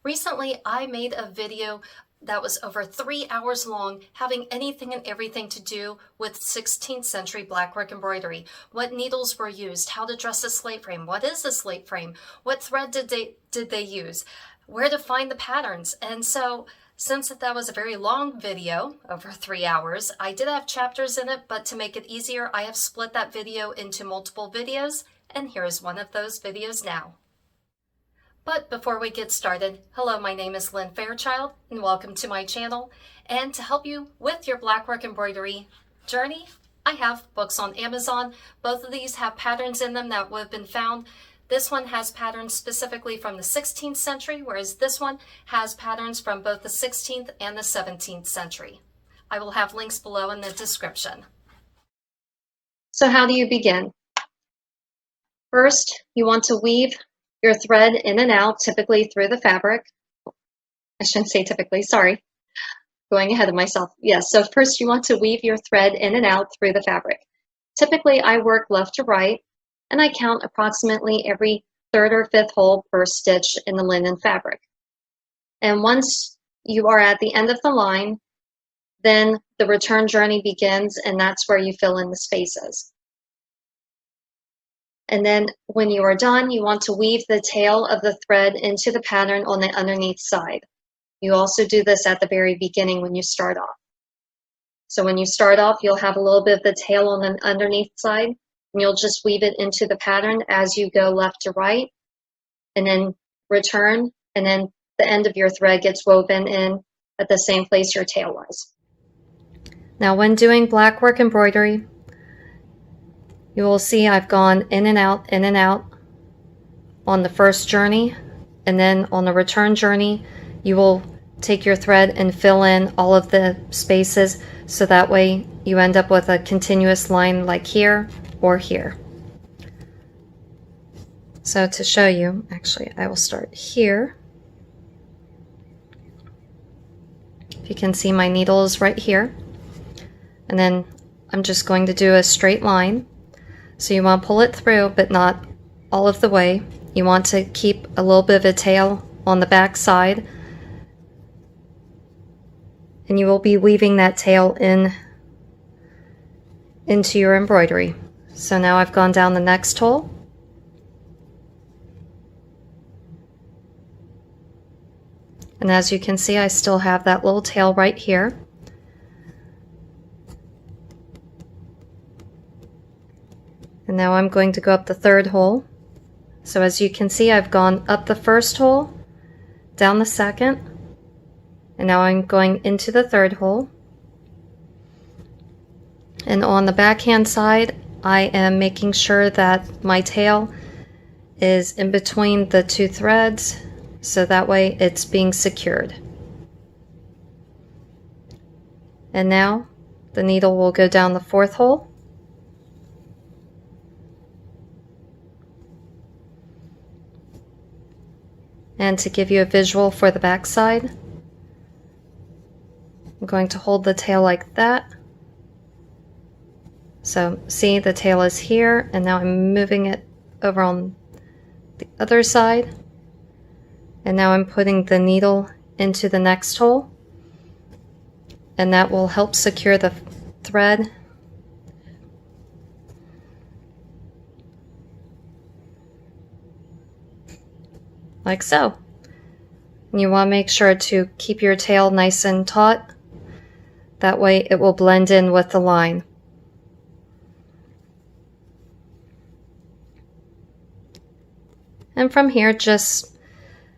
Recently, I made a video that was over 3 hours long, having anything and everything to do with 16th century blackwork embroidery. What needles were used, how to dress a slate frame, what is a slate frame, what thread did they use, where to find the patterns. And so since that was a very long video, over 3 hours, I did have chapters in it, but to make it easier, I have split that video into multiple videos, and here's one of those videos now. But before we get started, hello, my name is Lynn Fairchild, and welcome to my channel. And to help you with your blackwork embroidery journey, I have books on Amazon. Both of these have patterns in them that would have been found. This one has patterns specifically from the 16th century, whereas this one has patterns from both the 16th and the 17th century. I will have links below in the description. So how do you begin? First, you want to weave your thread in and out, typically through the fabric. I shouldn't say typically, sorry. Going ahead of myself. Yes, so first you want to weave your thread in and out through the fabric. Typically I work left to right, and I count approximately every third or fifth hole per stitch in the linen fabric. And once you are at the end of the line, then the return journey begins, and that's where you fill in the spaces. And then when you are done, you want to weave the tail of the thread into the pattern on the underneath side. You also do this at the very beginning when you start off. So when you start off, you'll have a little bit of the tail on the underneath side, and you'll just weave it into the pattern as you go left to right, and then return, and then the end of your thread gets woven in at the same place your tail was. Now when doing blackwork embroidery, you will see I've gone in and out on the first journey, and then on the return journey, you will take your thread and fill in all of the spaces, so that way you end up with a continuous line like here or here. So to show you, actually, I will start here. If you can see, my needle is right here, and then I'm just going to do a straight line. So you want to pull it through, but not all of the way. You want to keep a little bit of a tail on the back side, and you will be weaving that tail into your embroidery. So now I've gone down the next hole, and as you can see, I still have that little tail right here. And now I'm going to go up the third hole. So as you can see, I've gone up the first hole, down the second, and now I'm going into the third hole. And on the backhand side, I am making sure that my tail is in between the two threads, so that way it's being secured. And now the needle will go down the fourth hole. And to give you a visual for the back side, I'm going to hold the tail like that. So see, the tail is here, and now I'm moving it over on the other side. And now I'm putting the needle into the next hole, and that will help secure the thread. Like so. And you want to make sure to keep your tail nice and taut. That way it will blend in with the line. And from here, just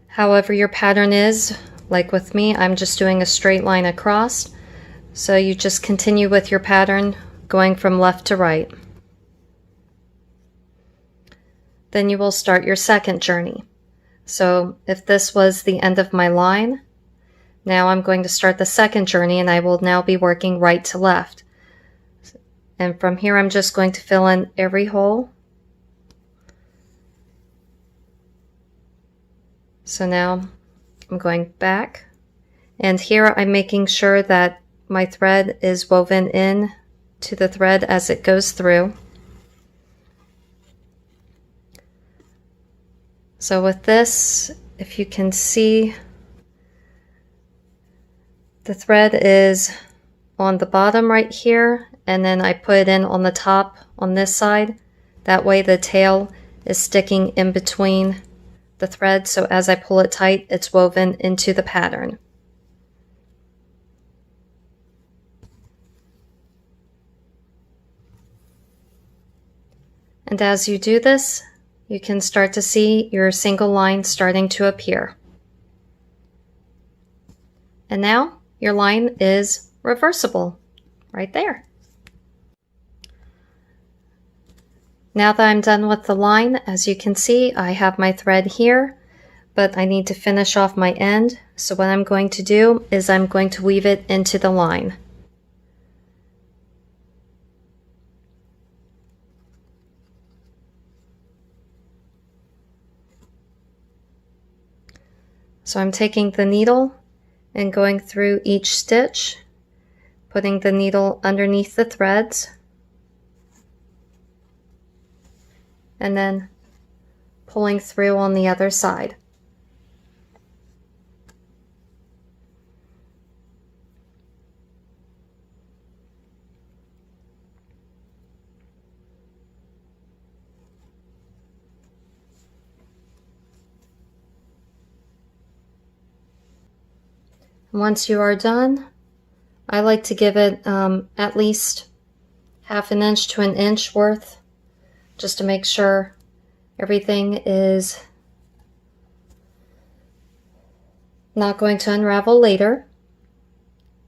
however your pattern is, like with me, I'm just doing a straight line across. So you just continue with your pattern going from left to right. Then you will start your second journey. So if this was the end of my line, now I'm going to start the second journey, and I will now be working right to left. And from here, I'm just going to fill in every hole. So now I'm going back, and here I'm making sure that my thread is woven in to the thread as it goes through. So with this, if you can see, The thread is on the bottom right here, and then I put it in on the top on this side. That way the tail is sticking in between the thread, so as I pull it tight, it's woven into the pattern. And as you do this, you can start to see your single line starting to appear. And now your line is reversible right there. Now that I'm done with the line, as you can see, I have my thread here, but I need to finish off my end. So what I'm going to do is I'm going to weave it into the line. So I'm taking the needle and going through each stitch, putting the needle underneath the threads, and then pulling through on the other side. Once you are done, I like to give it at least ½ inch to an inch worth, just to make sure everything is not going to unravel later.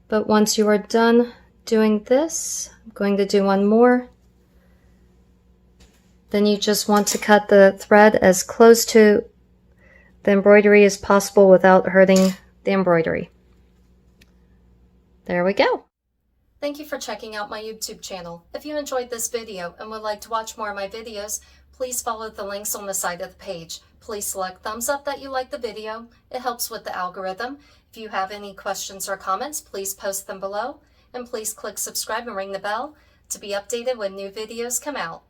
But once you are done doing this, I'm going to do one more. Then you just want to cut the thread as close to the embroidery as possible without hurting the embroidery. There we go. Thank you for checking out my YouTube channel. If you enjoyed this video and would like to watch more of my videos, please follow the links on the side of the page. Please select thumbs up that you like the video. It helps with the algorithm. If you have any questions or comments, please post them below. And please click subscribe and ring the bell to be updated when new videos come out.